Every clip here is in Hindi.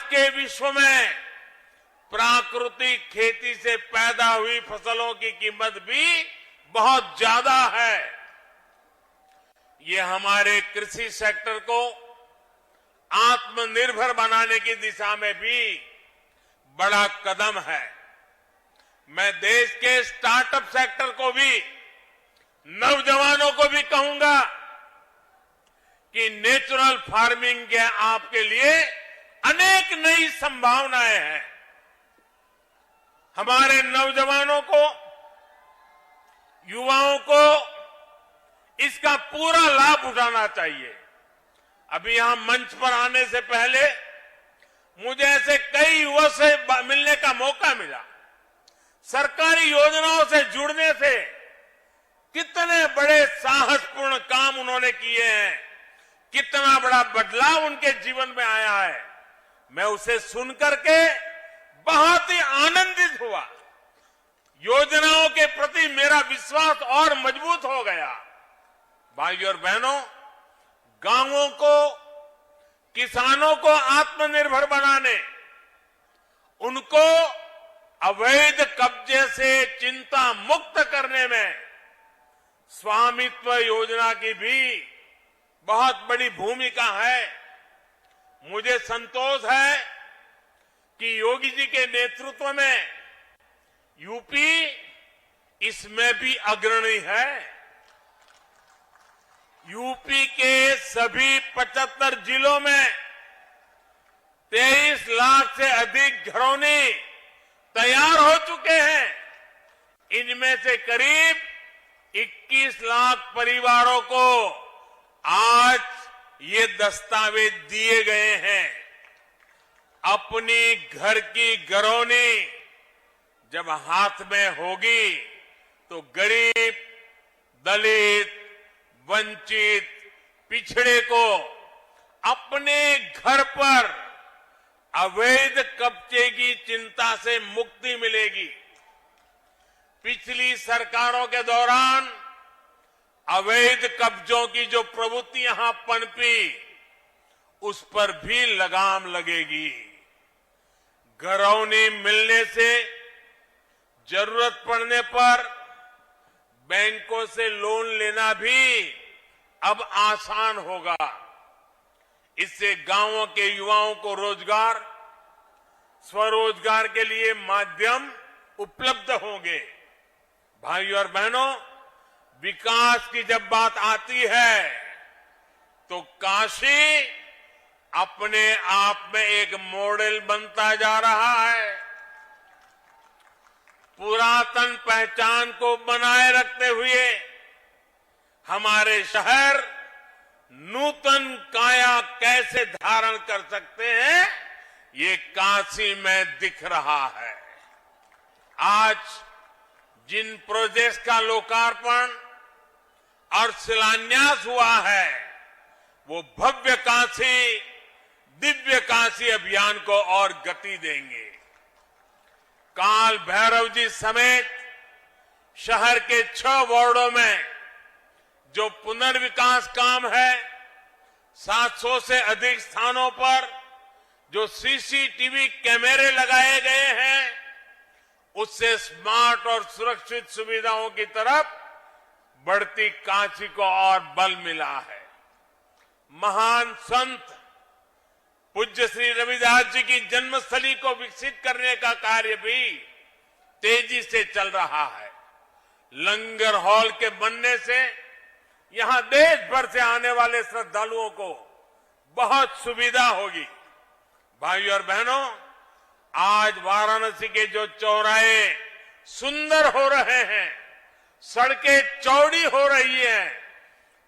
के विश्व में प्राकृतिक खेती से पैदा हुई फसलों की कीमत भी बहुत ज्यादा है। ये हमारे कृषि सेक्टर को आत्मनिर्भर बनाने की दिशा में भी बड़ा कदम है। मैं देश के स्टार्टअप सेक्टर को भी, नौजवानों को भी कहूंगा कि नेचुरल फार्मिंग के आपके लिए अनेक नई संभावनाएं हैं। हमारे नौजवानों को, युवाओं को इसका पूरा लाभ उठाना चाहिए। अभी यहां मंच पर आने से पहले मुझे ऐसे कई युवा से मिलने का मौका मिला। सरकारी योजनाओं से जुड़ने से कितने बड़े साहसपूर्ण काम उन्होंने किए हैं, कितना बड़ा बदलाव उनके जीवन में आया है। मैं उसे सुनकर के बहुत ही आनंदित हुआ। योजनाओं के प्रति मेरा विश्वास और मजबूत हो गया। भाइयों और बहनों, गांवों को, किसानों को आत्मनिर्भर बनाने, उनको अवैध कब्जे से चिंता मुक्त करने में स्वामित्व योजना की भी बहुत बड़ी भूमिका है। मुझे संतोष है कि योगी जी के नेतृत्व में यूपी इसमें भी अग्रणी है। यूपी के सभी 75 जिलों में 23 लाख से अधिक घरौनी तैयार हो चुके हैं। इनमें से करीब 21 लाख परिवारों को आज ये दस्तावेज दिए गए हैं। अपनी घर की घरौनी जब हाथ में होगी तो गरीब, दलित, वंचित, पिछड़े को अपने घर पर अवैध कब्जे की चिंता से मुक्ति मिलेगी। पिछली सरकारों के दौरान अवैध कब्जों की जो प्रवृत्ति यहां पनपी, उस पर भी लगाम लगेगी। घरौनी मिलने से जरूरत पड़ने पर बैंकों से लोन लेना भी अब आसान होगा। इससे गांवों के युवाओं को रोजगार, स्वरोजगार के लिए माध्यम उपलब्ध होंगे। भाइयों और बहनों, विकास की जब बात आती है तो काशी अपने आप में एक मॉडल बनता जा रहा है। पुरातन पहचान को बनाए रखते हुए हमारे शहर नूतन काया कैसे धारण कर सकते हैं, ये काशी में दिख रहा है। आज जिन प्रोजेक्ट्स का लोकार्पण और शिलान्यास हुआ है, वो भव्य काशी, दिव्य काशी अभियान को और गति देंगे। काल भैरव जी समेत शहर के 6 वार्डों में जो पुनर्विकास काम है, 700 से अधिक स्थानों पर जो सीसीटीवी कैमरे लगाए गए हैं, उससे स्मार्ट और सुरक्षित सुविधाओं की तरफ बढ़ती काशी को और बल मिला है। महान संत पूज्य श्री रविदास जी की जन्मस्थली को विकसित करने का कार्य भी तेजी से चल रहा है। लंगर हॉल के बनने से यहां देश भर से आने वाले श्रद्धालुओं को बहुत सुविधा होगी। भाइयों और बहनों, आज वाराणसी के जो चौराहे सुंदर हो रहे हैं, सड़कें चौड़ी हो रही हैं,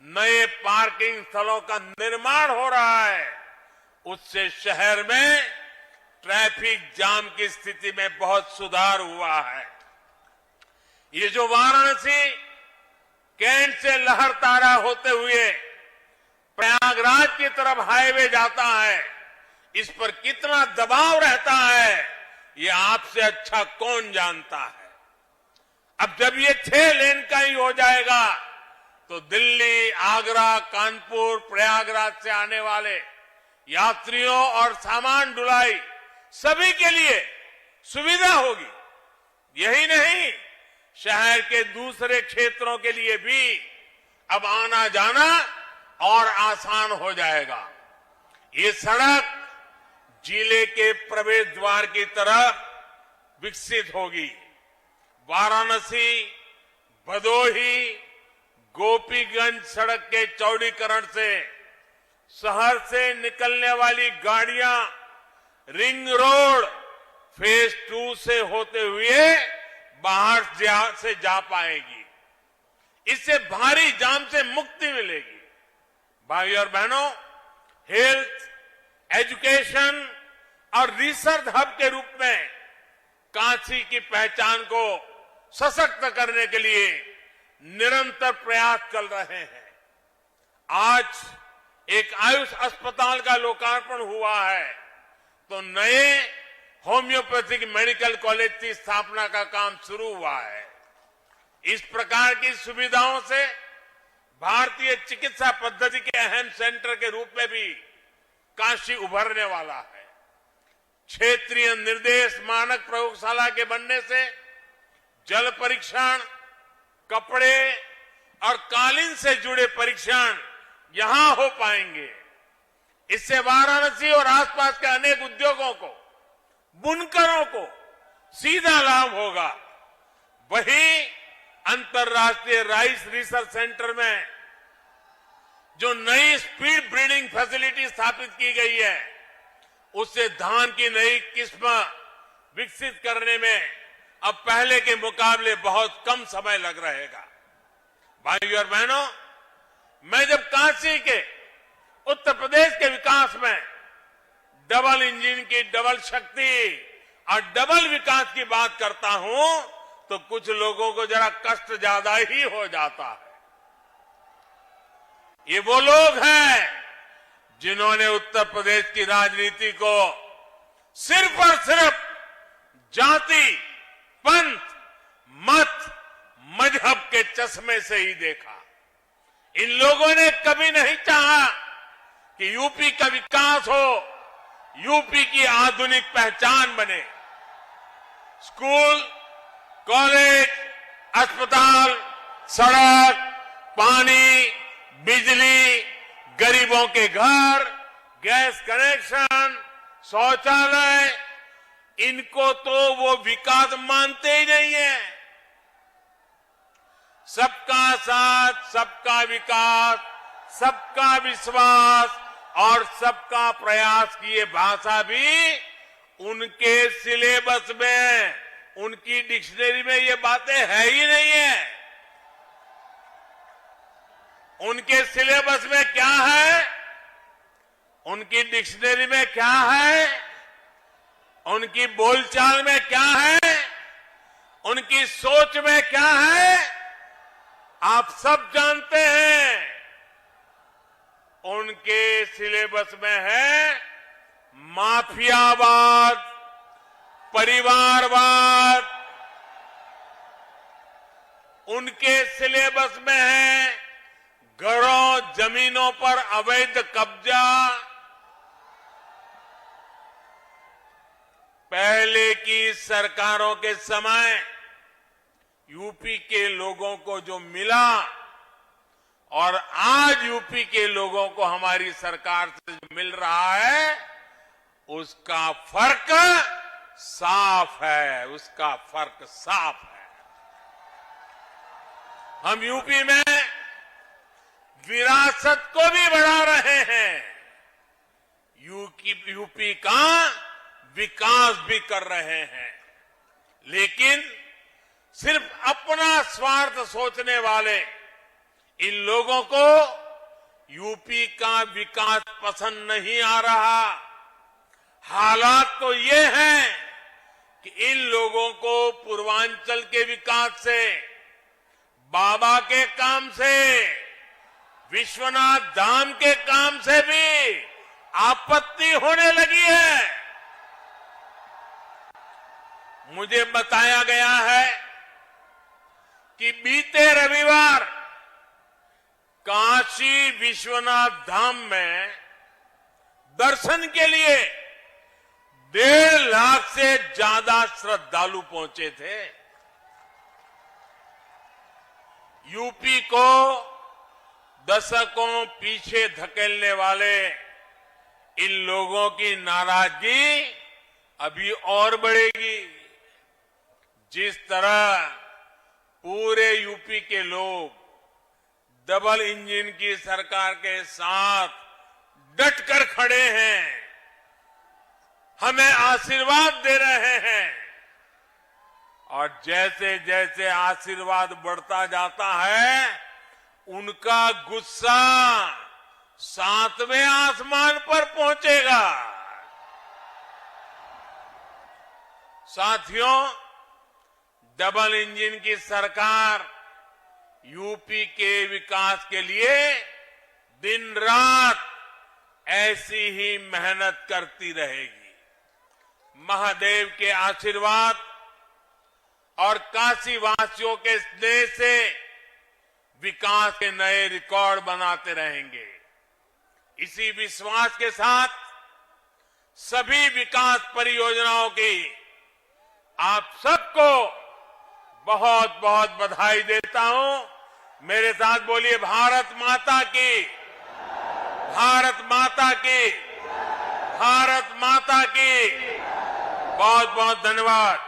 नए पार्किंग स्थलों का निर्माण हो रहा है, उससे शहर में ट्रैफिक जाम की स्थिति में बहुत सुधार हुआ है। ये जो वाराणसी कैंट से लहरतारा होते हुए प्रयागराज की तरफ हाईवे जाता है, इस पर कितना दबाव रहता है, ये आपसे अच्छा कौन जानता है। अब जब ये 6 लेन का ही हो जाएगा तो दिल्ली, आगरा, कानपुर, प्रयागराज से आने वाले यात्रियों और सामान ढुलाई सभी के लिए सुविधा होगी। यही नहीं, शहर के दूसरे क्षेत्रों के लिए भी अब आना जाना और आसान हो जाएगा। ये सड़क जिले के प्रवेश द्वार की तरफ विकसित होगी। वाराणसी, भदोही, गोपीगंज सड़क के चौड़ीकरण से शहर से निकलने वाली गाड़ियां रिंग रोड फेज 2 से होते हुए बाहर से जा पाएगी। इससे भारी जाम से मुक्ति मिलेगी। भाइयों और बहनों, हेल्थ, एजुकेशन और रिसर्च हब के रूप में काशी की पहचान को सशक्त करने के लिए निरंतर प्रयास चल रहे हैं। आज एक आयुष अस्पताल का लोकार्पण हुआ है, तो नए होम्योपैथिक मेडिकल कॉलेज की स्थापना का काम शुरू हुआ है। इस प्रकार की सुविधाओं से भारतीय चिकित्सा पद्धति के अहम सेंटर के रूप में भी काशी उभरने वाला है। क्षेत्रीय निर्देश मानक प्रयोगशाला के बनने से जल परीक्षण, कपड़े और कालीन से जुड़े परीक्षण यहां हो पाएंगे। इससे वाराणसी और आसपास के अनेक उद्योगों को, बुनकरों को सीधा लाभ होगा। वहीं अंतर्राष्ट्रीय राइस रिसर्च सेंटर में जो नई स्पीड ब्रीडिंग फैसिलिटी स्थापित की गई है, उससे धान की नई किस्म विकसित करने में अब पहले के मुकाबले बहुत कम समय लग रहेगा। भाइयों और बहनों, मैं जब काशी के, उत्तर प्रदेश के विकास में डबल इंजन की डबल शक्ति और डबल विकास की बात करता हूं, तो कुछ लोगों को जरा कष्ट ज्यादा ही हो जाता है। ये वो लोग हैं जिन्होंने उत्तर प्रदेश की राजनीति को सिर्फ और सिर्फ जाति, पंथ, मत, मजहब के चश्मे से ही देखा। इन लोगों ने कभी नहीं चाहा कि यूपी का विकास हो, यूपी की आधुनिक पहचान बने। स्कूल, कॉलेज, अस्पताल, सड़क, पानी, बिजली, गरीबों के घर, गैस कनेक्शन, शौचालय, इनको तो वो विकास मानते ही नहीं है। सबका साथ, सबका विकास, सबका विश्वास और सबका प्रयास की ये भाषा भी उनके सिलेबस में, उनकी डिक्शनरी में ये बातें है ही नहीं है। उनके सिलेबस में क्या है, उनकी डिक्शनरी में क्या है, उनकी बोलचाल में क्या है, उनकी सोच में क्या है, आप सब जानते हैं। उनके सिलेबस में है माफियावाद, परिवारवाद। उनके सिलेबस में है घरों, जमीनों पर अवैध कब्जा। पहले की सरकारों के समय यूपी के लोगों को जो मिला और आज यूपी के लोगों को हमारी सरकार से जो मिल रहा है, उसका फर्क साफ है, उसका फर्क साफ है। हम यूपी में विरासत को भी बढ़ा रहे हैं, यूपी का विकास भी कर रहे हैं। लेकिन सिर्फ अपना स्वार्थ सोचने वाले इन लोगों को यूपी का विकास पसंद नहीं आ रहा। हालात तो ये हैं कि इन लोगों को पूर्वांचल के विकास से, बाबा के काम से, विश्वनाथ धाम के काम से भी आपत्ति होने लगी है। मुझे बताया गया है कि बीते रविवार काशी विश्वनाथ धाम में दर्शन के लिए 1.5 लाख से ज्यादा श्रद्धालु पहुंचे थे। यूपी को दशकों पीछे धकेलने वाले इन लोगों की नाराजगी अभी और बढ़ेगी। जिस तरह पूरे यूपी के लोग डबल इंजन की सरकार के साथ डटकर खड़े हैं, हमें आशीर्वाद दे रहे हैं, और जैसे जैसे आशीर्वाद बढ़ता जाता है उनका गुस्सा 7वें आसमान पर पहुंचेगा। साथियों, डबल इंजन की सरकार यूपी के विकास के लिए दिन रात ऐसी ही मेहनत करती रहेगी। महादेव के आशीर्वाद और काशी वासियों के स्नेह से विकास के नए रिकॉर्ड बनाते रहेंगे। इसी विश्वास के साथ सभी विकास परियोजनाओं की आप सबको बहुत बहुत बधाई देता हूं। मेरे साथ बोलिए, भारत माता की, भारत माता की, भारत माता की। बहुत बहुत धन्यवाद।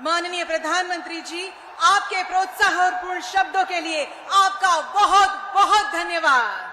माननीय प्रधानमंत्री जी, आपके प्रोत्साहनपूर्ण शब्दों के लिए आपका बहुत बहुत धन्यवाद।